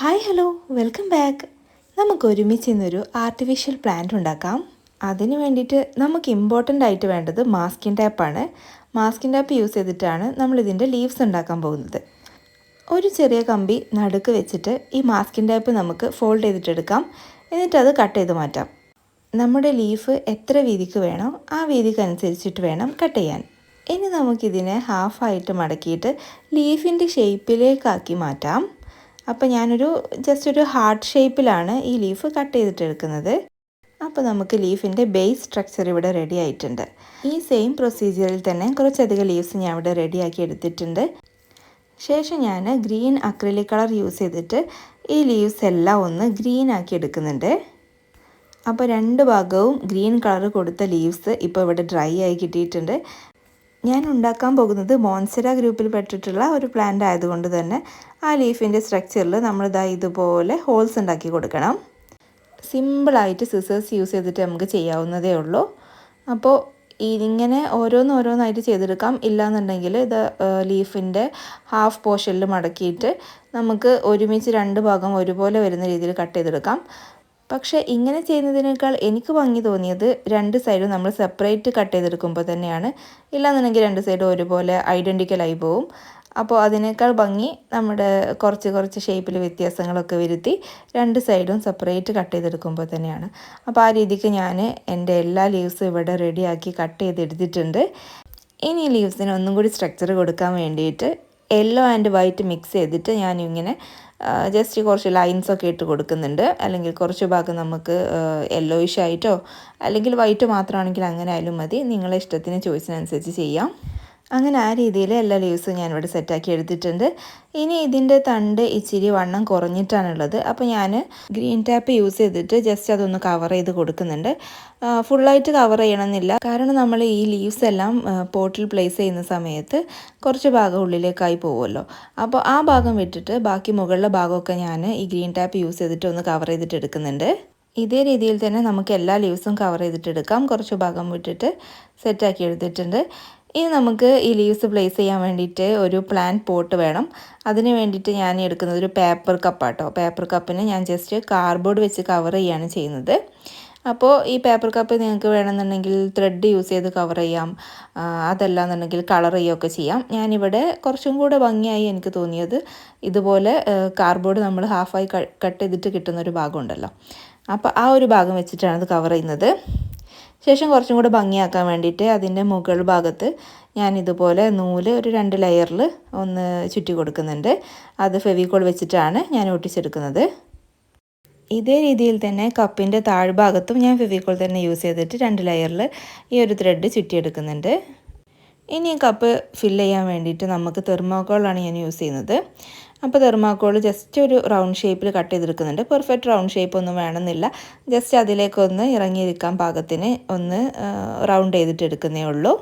Hi hello welcome back. നമുക്ക് ഒരുമിച്ച് ഇന്നൊരു ആർട്ടിഫിഷ്യൽ പ്ലാന്റ് ഉണ്ടാക്കാം. അതിന് വേണ്ടിയിട്ട് നമുക്ക് ഇമ്പോർട്ടൻ്റ് ആയിട്ട് വേണ്ടത് മാസ്കിൻ ടാപ്പാണ്. മാസ്കിൻ ടാപ്പ് യൂസ് ചെയ്തിട്ടാണ് നമ്മളിതിൻ്റെ ലീവ്സ് ഉണ്ടാക്കാൻ പോകുന്നത്. ഒരു ചെറിയ കമ്പി നടുക്ക് വെച്ചിട്ട് ഈ മാസ്കിൻ ടാപ്പ് നമുക്ക് ഫോൾഡ് ചെയ്തിട്ടെടുക്കാം. എന്നിട്ട് അത് കട്ട് ചെയ്ത് മാറ്റാം. നമ്മുടെ ലീഫ് എത്ര വീതിക്ക് വേണോ ആ വീതിക്ക് അനുസരിച്ചിട്ട് വേണം കട്ട് ചെയ്യാൻ. ഇനി നമുക്കിതിനെ ഹാഫായിട്ട് മടക്കിയിട്ട് ലീഫിൻ്റെ ഷേപ്പിലേക്കാക്കി മാറ്റാം. അപ്പോൾ ഞാനൊരു ജസ്റ്റ് ഒരു ഹാർട്ട് ഷേപ്പിലാണ് ഈ ലീഫ് കട്ട് ചെയ്തിട്ടെടുക്കുന്നത്. അപ്പോൾ നമുക്ക് ലീഫിൻ്റെ ബേസ് സ്ട്രക്ചർ ഇവിടെ റെഡി ആയിട്ടുണ്ട്. ഈ സെയിം പ്രൊസീജിയറിൽ തന്നെ കുറച്ചധികം ലീവ്സ് ഞാൻ ഇവിടെ റെഡിയാക്കി എടുത്തിട്ടുണ്ട്. ശേഷം ഞാൻ ഗ്രീൻ അക്രിലിക് കളർ യൂസ് ചെയ്തിട്ട് ഈ ലീവ്സ് എല്ലാം ഒന്ന് ഗ്രീൻ ആക്കി എടുക്കുന്നുണ്ട്. അപ്പോൾ രണ്ട് ഭാഗവും ഗ്രീൻ കളർ കൊടുത്ത ലീവ്സ് ഇപ്പോൾ ഇവിടെ ഡ്രൈ ആയി കിട്ടിയിട്ടുണ്ട്. ഞാൻ ഉണ്ടാക്കാൻ പോകുന്നത് മോൺസെറ ഗ്രൂപ്പിൽ പെട്ടിട്ടുള്ള ഒരു പ്ലാന്റ് ആയതുകൊണ്ട് തന്നെ ആ ലീഫിൻ്റെ സ്ട്രക്ചറിൽ നമ്മളിതാ ഇതുപോലെ ഹോൾസ് ഉണ്ടാക്കി കൊടുക്കണം. സിമ്പിളായിട്ട് സിസേഴ്സ് യൂസ് ചെയ്തിട്ട് നമുക്ക് ചെയ്യാവുന്നതേ ഉള്ളൂ. അപ്പോൾ ഇങ്ങനെ ഓരോന്നായിട്ട് ചെയ്തെടുക്കാം. ഇല്ലാന്നുണ്ടെങ്കിൽ ഇത് ലീഫിൻ്റെ ഹാഫ് പോർഷനിൽ മടക്കിയിട്ട് നമുക്ക് ഒരുമിച്ച് രണ്ട് ഭാഗം ഒരുപോലെ വരുന്ന രീതിയിൽ കട്ട് ചെയ്തെടുക്കാം. പക്ഷേ ഇങ്ങനെ ചെയ്യുന്നതിനേക്കാൾ എനിക്ക് ഭംഗി തോന്നിയത് രണ്ട് സൈഡും നമ്മൾ സെപ്പറേറ്റ് കട്ട് ചെയ്തെടുക്കുമ്പോൾ തന്നെയാണ്. ഇല്ലാന്നുണ്ടെങ്കിൽ രണ്ട് സൈഡും ഒരുപോലെ ഐഡൻറ്റിക്കലായി പോവും. അപ്പോൾ അതിനേക്കാൾ ഭംഗി നമ്മുടെ കുറച്ച് ഷേപ്പിൽ വ്യത്യാസങ്ങളൊക്കെ വരുത്തി രണ്ട് സൈഡും സെപ്പറേറ്റ് കട്ട് ചെയ്തെടുക്കുമ്പോൾ തന്നെയാണ്. അപ്പോൾ ആ രീതിക്ക് ഞാൻ എൻ്റെ എല്ലാ ലീവ്സും ഇവിടെ റെഡിയാക്കി കട്ട് ചെയ്തെടുത്തിട്ടുണ്ട്. ഇനി ഈ ലീവ്സിന് ഒന്നും കൂടി സ്ട്രക്ചർ കൊടുക്കാൻ വേണ്ടിയിട്ട് യെല്ലോ ആൻഡ് വൈറ്റ് മിക്സ് ചെയ്തിട്ട് ഞാനിങ്ങനെ ജസ്റ്റ് കുറച്ച് ലൈൻസൊക്കെ ഇട്ട് കൊടുക്കുന്നുണ്ട്. അല്ലെങ്കിൽ കുറച്ച് ഭാഗം നമുക്ക് യെല്ലോയിഷ് ആയിട്ടോ അല്ലെങ്കിൽ വൈറ്റ് മാത്രമാണെങ്കിൽ അങ്ങനെ ആയാലും മതി. നിങ്ങളെ ഇഷ്ടത്തിന് ചോയ്സിനനുസരിച്ച് ചെയ്യാം. അങ്ങനെ ആ രീതിയിൽ എല്ലാ ലീവ്സും ഞാനിവിടെ സെറ്റാക്കി എടുത്തിട്ടുണ്ട്. ഇനി ഇതിൻ്റെ തണ്ട് ഇച്ചിരി വണ്ണം കുറഞ്ഞിട്ടാണുള്ളത്. അപ്പോൾ ഞാൻ ഗ്രീൻ ടാപ്പ് യൂസ് ചെയ്തിട്ട് ജസ്റ്റ് അതൊന്ന് കവർ ചെയ്ത് കൊടുക്കുന്നുണ്ട്. ഫുള്ളായിട്ട് കവർ ചെയ്യണമെന്നില്ല, കാരണം നമ്മൾ ഈ ലീവ്സ് എല്ലാം പോട്ടിൽ പ്ലേസ് ചെയ്യുന്ന സമയത്ത് കുറച്ച് ഭാഗം ഉള്ളിലേക്കായി പോകുമല്ലോ. അപ്പോൾ ആ ഭാഗം വിട്ടിട്ട് ബാക്കി മുകളിലെ ഭാഗമൊക്കെ ഞാൻ ഈ ഗ്രീൻ ടാപ്പ് യൂസ് ചെയ്തിട്ട് ഒന്ന് കവർ ചെയ്തിട്ട് എടുക്കുന്നുണ്ട്. ഇതേ രീതിയിൽ തന്നെ നമുക്ക് എല്ലാ ലീവ്സും കവർ ചെയ്തിട്ടെടുക്കാം. കുറച്ച് ഭാഗം വിട്ടിട്ട് സെറ്റാക്കി എടുത്തിട്ടുണ്ട്. ഇനി നമുക്ക് ഈ ലീവ്സ് പ്ലേസ് ചെയ്യാൻ വേണ്ടിയിട്ട് ഒരു പ്ലാന്റ് പോട്ട് വേണം. അതിന് വേണ്ടിയിട്ട് ഞാൻ എടുക്കുന്നത് ഒരു പേപ്പർ കപ്പാട്ടോ. പേപ്പർ കപ്പിന് ഞാൻ ജസ്റ്റ് കാർഡ്ബോർഡ് വെച്ച് കവർ ചെയ്യുകയാണ് ചെയ്യുന്നത്. അപ്പോൾ ഈ പേപ്പർ കപ്പ് നിങ്ങൾക്ക് വേണമെന്നുണ്ടെങ്കിൽ ത്രെഡ് യൂസ് ചെയ്ത് കവർ ചെയ്യാം, അതല്ലാന്നുണ്ടെങ്കിൽ കളർ ചെയ്യുകയൊക്കെ ചെയ്യാം. ഞാനിവിടെ കുറച്ചും കൂടെ ഭംഗിയായി എനിക്ക് തോന്നിയത് ഇതുപോലെ കാർഡ്ബോർഡ് നമ്മൾ ഹാഫായി കട്ട് ചെയ്തിട്ട് കിട്ടുന്നൊരു ഭാഗമുണ്ടല്ലോ, അപ്പോൾ ആ ഒരു ഭാഗം വെച്ചിട്ടാണ് ഇത് കവർ ചെയ്യുന്നത്. ശേഷം കുറച്ചും കൂടെ ഭംഗിയാക്കാൻ വേണ്ടിയിട്ട് അതിൻ്റെ മുകൾ ഭാഗത്ത് ഞാൻ ഇതുപോലെ നൂല് ഒരു 2 ലെയറിൽ ഒന്ന് ചുറ്റി കൊടുക്കുന്നുണ്ട്. അത് ഫെവിക്കോൾ വെച്ചിട്ടാണ് ഞാൻ ഒട്ടിച്ചെടുക്കുന്നത്. ഇതേ രീതിയിൽ തന്നെ കപ്പിൻ്റെ താഴ്ഭാഗത്തും ഞാൻ ഫെവിക്കോൾ തന്നെ യൂസ് ചെയ്തിട്ട് 2 ലെയറിൽ ഈ ഒരു ത്രെഡ് ചുറ്റിയെടുക്കുന്നുണ്ട്. ഇനി കപ്പ് ഫില്ല് ചെയ്യാൻ വേണ്ടിയിട്ട് നമുക്ക് തെർമോക്കോളാണ് ഞാൻ യൂസ് ചെയ്യുന്നത്. അപ്പോൾ തെർമാക്കോൾ ജസ്റ്റ് ഒരു റൗണ്ട് ഷേപ്പിൽ കട്ട് ചെയ്തെടുക്കുന്നുണ്ട്. പെർഫെക്റ്റ് റൗണ്ട് ഷേപ്പ് ഒന്നും വേണമെന്നില്ല, ജസ്റ്റ് അതിലേക്കൊന്ന് ഇറങ്ങിയിരിക്കാൻ പാകത്തിന് ഒന്ന് റൗണ്ട് ചെയ്തിട്ട് എടുക്കുന്നേ ഉള്ളൂ.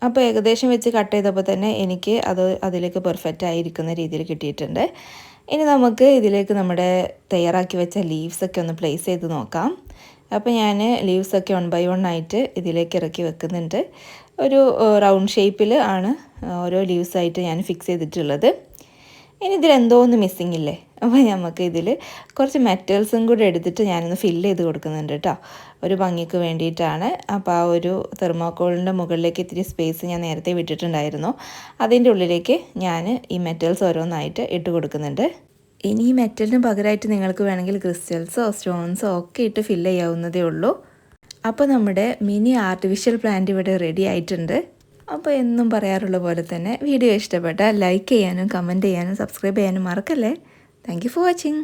അപ്പോൾ ഏകദേശം വെച്ച് കട്ട് ചെയ്തപ്പോൾ തന്നെ എനിക്ക് അതിലേക്ക് പെർഫെക്റ്റ് ആയിരിക്കുന്ന രീതിയിൽ കിട്ടിയിട്ടുണ്ട്. ഇനി നമുക്ക് ഇതിലേക്ക് നമ്മുടെ തയ്യാറാക്കി വെച്ച ലീവ്സൊക്കെ ഒന്ന് പ്ലേസ് ചെയ്ത് നോക്കാം. അപ്പോൾ ഞാൻ ലീവ്സൊക്കെ 1 by 1 ആയിട്ട് ഇതിലേക്ക് ഇറക്കി വെക്കുന്നുണ്ട്. ഒരു റൗണ്ട് ഷേപ്പിൽ ആണ് ഓരോ ലീവ്സായിട്ട് ഞാൻ ഫിക്സ് ചെയ്തിട്ടുള്ളത്. ഇനി ഇതിലെന്തോ ഒന്ന് മിസ്സിങ് ഇല്ലേ, അപ്പോൾ നമുക്ക് ഇതിൽ കുറച്ച് മെറ്റൽസും കൂടി എടുത്തിട്ട് ഞാനൊന്ന് ഫില്ല് ചെയ്ത് കൊടുക്കുന്നുണ്ട് കേട്ടോ, ഒരു ഭംഗിക്ക് വേണ്ടിയിട്ടാണ്. അപ്പോൾ ആ ഒരു തെർമോക്കോളിൻ്റെ മുകളിലേക്ക് ഇത്തിരി സ്പേസ് ഞാൻ നേരത്തെ വിട്ടിട്ടുണ്ടായിരുന്നു, അതിൻ്റെ ഉള്ളിലേക്ക് ഞാൻ ഈ മെറ്റൽസ് ഓരോന്നായിട്ട് ഇട്ട് കൊടുക്കുന്നുണ്ട്. ഇനി ഈ മെറ്റലിന് പകരമായിട്ട് നിങ്ങൾക്ക് വേണമെങ്കിൽ ക്രിസ്റ്റൽസോ സ്റ്റോൺസോ ഒക്കെ ഇട്ട് ഫില്ല് ചെയ്യാവുന്നതേ ഉള്ളൂ. അപ്പോൾ നമ്മുടെ മിനി ആർട്ടിഫിഷ്യൽ പ്ലാന്റ് ഇവിടെ റെഡി ആയിട്ടുണ്ട്. അപ്പോൾ എന്നും പറയാറുള്ള പോലെ തന്നെ വീഡിയോ ഇഷ്ടപ്പെട്ടാൽ ലൈക്ക് ചെയ്യാനും കമൻറ്റ് ചെയ്യാനും സബ്സ്ക്രൈബ് ചെയ്യാനും മറക്കല്ലേ. Thank you for watching.